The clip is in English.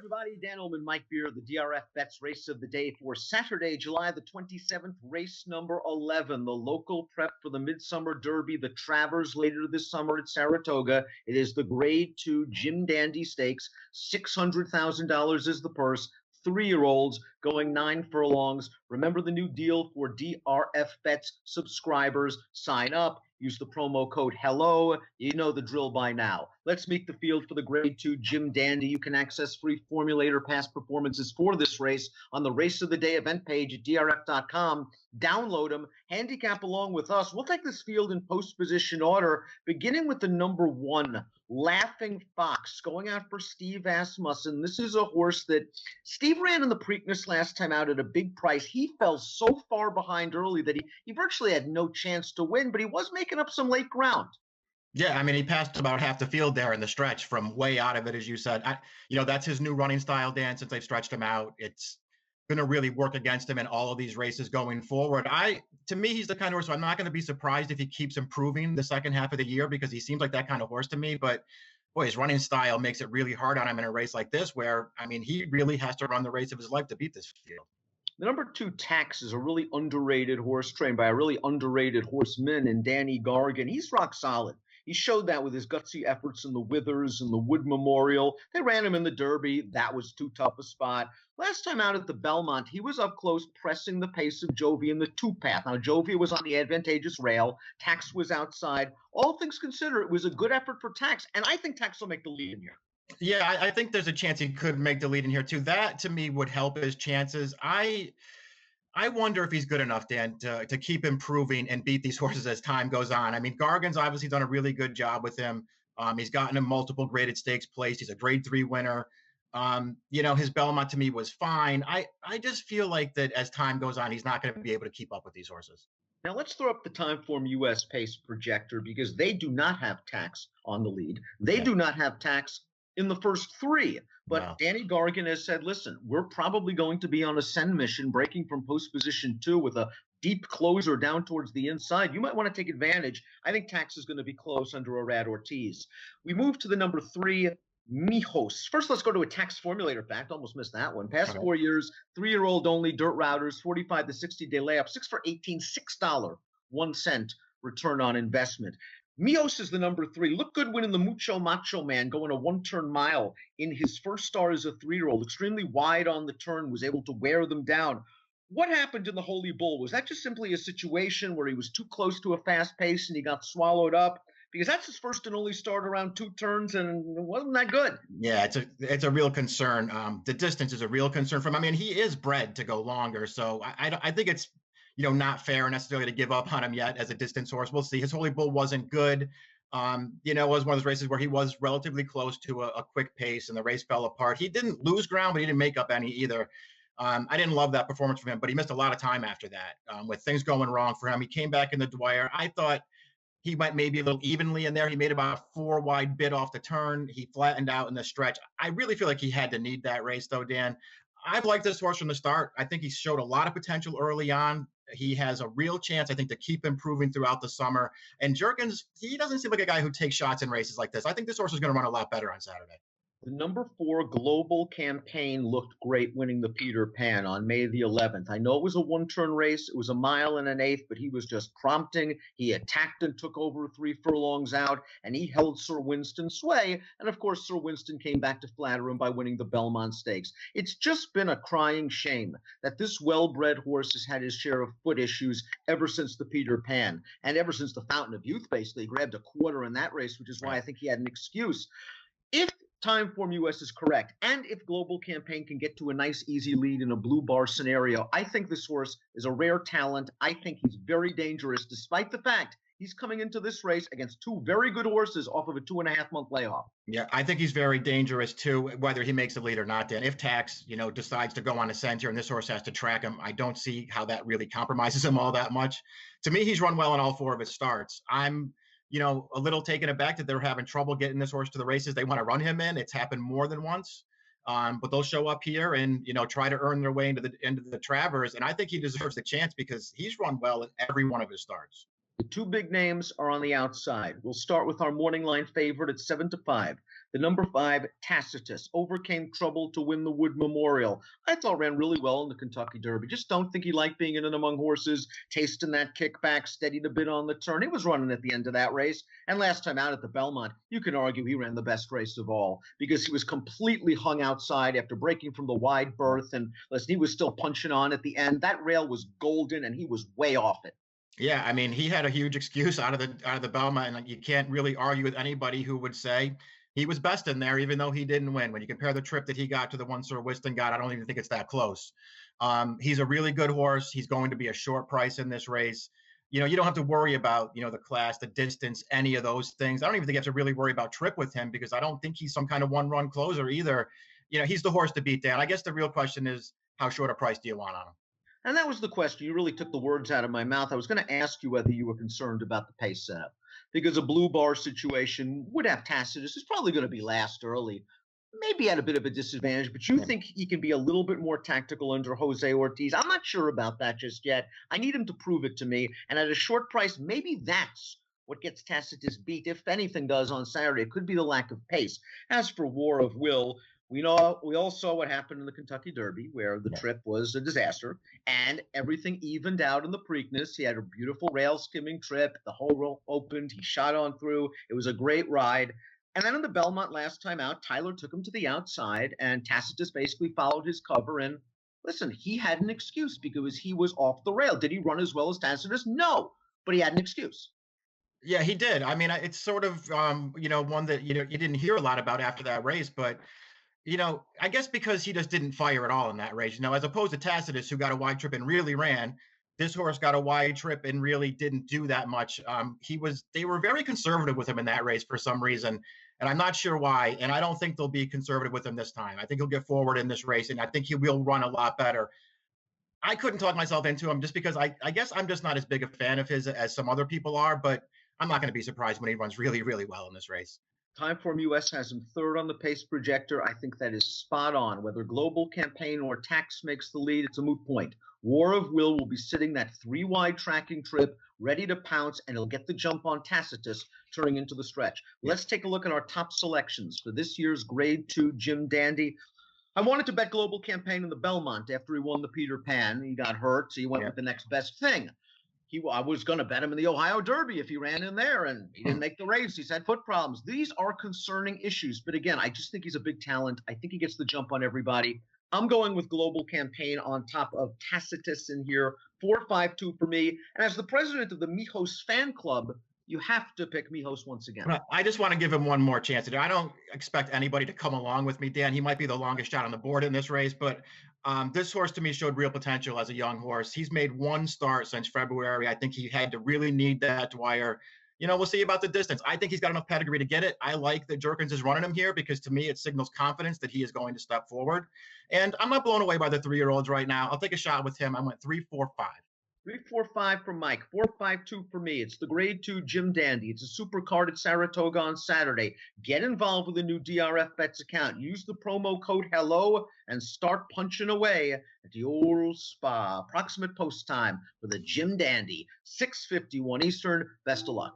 everybody. Dan Illman, Mike Beer, the DRFBets race of the day for Saturday, July the 27th, race number 11, the local prep for the Midsummer Derby, the Travers later this summer at Saratoga. It is the Grade 2 Jim Dandy Stakes. $600,000 is the purse. 3-year-olds going 9 furlongs. Remember the new deal for DRFBets subscribers. Sign up. Use the promo code HELLO. You know the drill by now. Let's meet the field for the Grade 2 Jim Dandy. You can access free formulator past performances for this race on the Race of the Day event page at drf.com. Download them. Handicap along with us. We'll take this field in post-position order, beginning with the number 1, Laughing Fox, going out for Steve Asmussen. This is a horse that Steve ran in the Preakness last time out at a big price. He fell so far behind early that he virtually had no chance to win, but he was making up some late ground. Yeah, I mean, he passed about half the field there in the stretch from way out of it, as you said. That's his new running style, Dan, since they've stretched him out. It's going to really work against him in all of these races going forward. To me, he's the kind of horse, so I'm not going to be surprised if he keeps improving the second half of the year, because he seems like that kind of horse to me. But boy, his running style makes it really hard on him in a race like this, where, I mean, he really has to run the race of his life to beat this field. The number 2, Tax, is a really underrated horse trained by a really underrated horseman in Danny Gargan. He's rock solid. He showed that with his gutsy efforts in the Withers and the Wood Memorial. They ran him in the Derby. That was too tough a spot. Last time out at the Belmont, he was up close pressing the pace of Jovi in the 2-path. Now, Jovi was on the advantageous rail. Tax was outside. All things considered, it was a good effort for Tax, and I think Tax will make the lead in here. Yeah, I think there's a chance he could make the lead in here, too. That, to me, would help his chances. I wonder if he's good enough, Dan, to keep improving and beat these horses as time goes on. I mean, Gargan's obviously done a really good job with him. He's gotten him multiple graded stakes placed. He's a Grade 3 winner. His Belmont to me was fine. I just feel like that as time goes on, he's not going to be able to keep up with these horses. Now let's throw up the Timeform US pace projector, because they do not have Tax on the lead. They do not have Tax in the first 3. But wow. Danny Gargan has said, listen, we're probably going to be on a send mission, breaking from post position 2 with a deep closer down towards the inside. You might want to take advantage. I think Tax is going to be close under Arad Ortiz. We move to the number 3, Meiosis. First, let's go to a Tax formulator fact. Almost missed that one. Past 4 years, 3-year-old only, dirt routers, 45 to 60-day layup, 6 for 18, $6, 1 cent return on investment. Meiosis is the number 3. Looked good winning the Mucho Macho Man, going a 1-turn mile in his first start as a 3-year-old. Extremely wide on the turn, was able to wear them down. What happened in the Holy Bull? Was that just simply a situation where he was too close to a fast pace and he got swallowed up? Because that's his first and only start around 2 turns, and it wasn't that good. Yeah, it's a real concern. The distance is a real concern for him. I mean, he is bred to go longer, so I think it's not fair necessarily to give up on him yet as a distance horse. We'll see. His Holy Bull wasn't good. It was one of those races where he was relatively close to a quick pace and the race fell apart. He didn't lose ground, but he didn't make up any either. I didn't love that performance from him, but he missed a lot of time after that with things going wrong for him. He came back in the Dwyer. I thought he went maybe a little evenly in there. He made about a 4 wide bid off the turn. He flattened out in the stretch. I really feel like he had to need that race, though, Dan. I've liked this horse from the start. I think he showed a lot of potential early on. He has a real chance, I think, to keep improving throughout the summer. And Jergens, he doesn't seem like a guy who takes shots in races like this. I think this horse is going to run a lot better on Saturday. The number 4 Global Campaign looked great winning the Peter Pan on May the 11th. I know it was a 1-turn race. It was a 1 1/8, but he was just prompting. He attacked and took over 3 furlongs out, and he held Sir Winston's sway. And, of course, Sir Winston came back to flatter him by winning the Belmont Stakes. It's just been a crying shame that this well-bred horse has had his share of foot issues ever since the Peter Pan, and ever since the Fountain of Youth, basically. He grabbed a quarter in that race, which is why I think he had an excuse. If Timeform US is correct, and if Global Campaign can get to a nice, easy lead in a blue bar scenario, I think this horse is a rare talent. I think he's very dangerous, despite the fact he's coming into this race against 2 very good horses off of a 2.5-month layoff. Yeah, I think he's very dangerous, too, whether he makes the lead or not, Dan. If Tax, decides to go on a scent here and this horse has to track him, I don't see how that really compromises him all that much. To me, he's run well in all 4 of his starts. I'm a little taken aback that they're having trouble getting this horse to the races they want to run him in. It's happened more than once. But they'll show up here and, try to earn their way into the Travers. And I think he deserves the chance because he's run well in every one of his starts. The two big names are on the outside. We'll start with our morning line favorite at 7-5. The number 5, Tacitus, overcame trouble to win the Wood Memorial. I thought ran really well in the Kentucky Derby. Just don't think he liked being in and among horses, tasting that kickback, steadied a bit on the turn. He was running at the end of that race. And last time out at the Belmont, you can argue he ran the best race of all because he was completely hung outside after breaking from the wide berth. And listen, he was still punching on at the end. That rail was golden and he was way off it. Yeah, I mean, he had a huge excuse out of the Belmont, and you can't really argue with anybody who would say he was best in there, even though he didn't win. When you compare the trip that he got to the one Sir Wiston got, I don't even think it's that close. He's a really good horse. He's going to be a short price in this race. You don't have to worry about, the class, the distance, any of those things. I don't even think you have to really worry about trip with him because I don't think he's some kind of one-run closer either. He's the horse to beat, Dan. I guess the real question is, how short a price do you want on him? And that was the question. You really took the words out of my mouth. I was going to ask you whether you were concerned about the pace setup because a blue bar situation would have Tacitus. Is probably going to be last early, maybe at a bit of a disadvantage, but you think he can be a little bit more tactical under Jose Ortiz? I'm not sure about that just yet. I need him to prove it to me. And at a short price, maybe that's what gets Tacitus beat, if anything does on Saturday. It could be the lack of pace. As for War of Will, we all saw what happened in the Kentucky Derby, where the trip was a disaster, and everything evened out in the Preakness. He had a beautiful rail skimming trip. The whole row opened. He shot on through. It was a great ride. And then in the Belmont last time out, Tyler took him to the outside, and Tacitus basically followed his cover. And listen, he had an excuse because he was off the rail. Did he run as well as Tacitus? No, but he had an excuse. Yeah, he did. I mean, it's sort of, one that, you didn't hear a lot about after that race, but I guess because he just didn't fire at all in that race, as opposed to Tacitus, who got a wide trip and really ran. This horse got a wide trip and really didn't do that much. They were very conservative with him in that race for some reason, and I'm not sure why. And I don't think they'll be conservative with him this time. I think he'll get forward in this race, and I think he will run a lot better. I couldn't talk myself into him just because I guess I'm just not as big a fan of his as some other people are, but I'm not going to be surprised when he runs really, really well in this race. Timeform US has him third on the pace projector. I think that is spot on. Whether Global Campaign or Tax makes the lead, it's a moot point. War of Will be sitting that 3-wide tracking trip, ready to pounce, and he'll get the jump on Tacitus, turning into the stretch. Let's take a look at our top selections for this year's Grade 2 Jim Dandy. I wanted to bet Global Campaign in the Belmont after he won the Peter Pan. He got hurt, so he went with the next best thing. I was going to bet him in the Ohio Derby if he ran in there, and he didn't make the race. He's had foot problems. These are concerning issues. But again, I just think he's a big talent. I think he gets the jump on everybody. I'm going with Global Campaign on top of Tacitus in here. 4-5-2 for me. And as the president of the Meiosis fan club, you have to pick Meiosis once again. I just want to give him one more chance to do. I don't expect anybody to come along with me, Dan. He might be the longest shot on the board in this race, but this horse to me showed real potential as a young horse. He's made one start since February. I think he had to really need that wire. We'll see about the distance. I think he's got enough pedigree to get it. I like that Jerkins is running him here because to me it signals confidence that he is going to step forward. And I'm not blown away by the 3-year-olds right now. I'll take a shot with him. I went 3-4-5. 3-4-5 for Mike, 4-5-2 for me. It's the Grade 2 Jim Dandy. It's a super card at Saratoga on Saturday. Get involved with the new DRFBets account. Use the promo code HELLO and start punching away at the old spa. Approximate post time for the Jim Dandy, 6:51 Eastern. Best of luck.